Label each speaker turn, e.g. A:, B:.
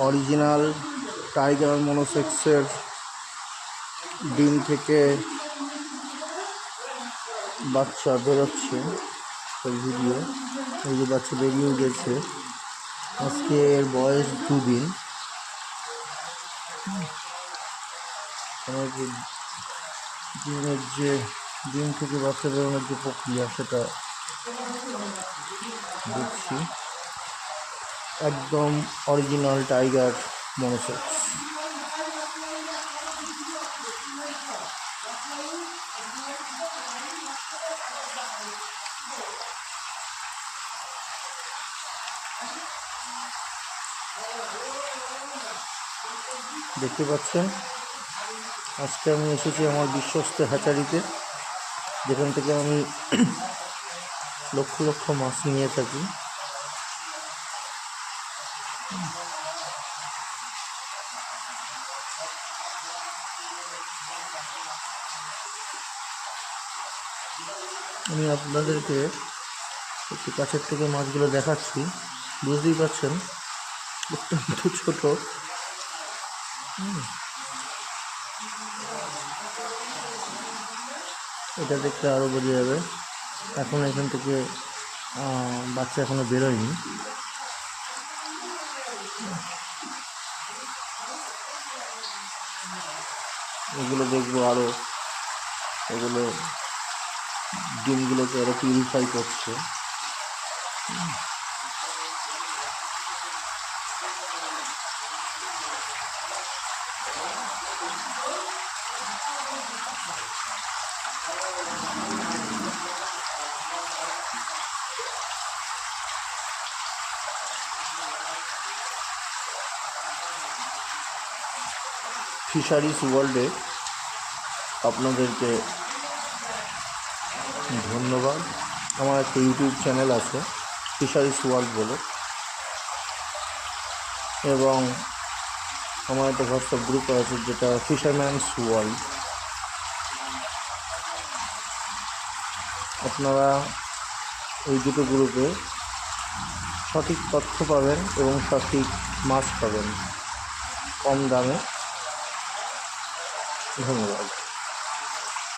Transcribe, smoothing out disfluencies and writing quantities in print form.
A: Original tiger মনোসেক্সের ডিম থেকে বাচ্চা বেরোচ্ছে এই ভিডিও। এই যে বাচ্চা বেরিয়ে গেছে, আজকে এর বয়স 2 দিন। ডিমের যে ডিম থেকে বাচ্চা বেরোনোর যে প্রক্রিয়া সেটা দেখছি। একদম অরিজিনাল টাইগার মনোসেক্স। দেখতে পাচ্ছেন, আজকে আমি এসেছি আমার বিশ্বস্ত হ্যাচারিতে, যেখান থেকে আমি লক্ষ লক্ষ মাছ নিয়ে থাকি। আমি আপনাদেরকে একটু কাছের থেকে মাছগুলো দেখাচ্ছি। বুঝতেই পারছেন অত্যন্ত ছোট। এটা দেখতে আরও বোঝা যাবে। এখন এখান থেকে বাচ্চা এখনো বেরোয়নি। এগুলো দেখবো আরও, এগুলো ডিমগুলোকে আরও পিউরিফাই করছে। ফিশারিজ ওয়ার্ল্ডে আপনাদেরকে ধন্যবাদ। আমার একটা ইউটিউব চ্যানেল আছে ফিশারিজ ওয়ার্ল্ড বলে, এবং আমার একটা হোয়াটসঅ্যাপ গ্রুপ আছে যেটা ফিশারম্যানস ওয়ার্ল্ড। আপনারা এই দুটো গ্রুপে সঠিক তথ্য পাবেন এবং সঠিক মাছ পাবেন কম দামে। ধন্যবাদ।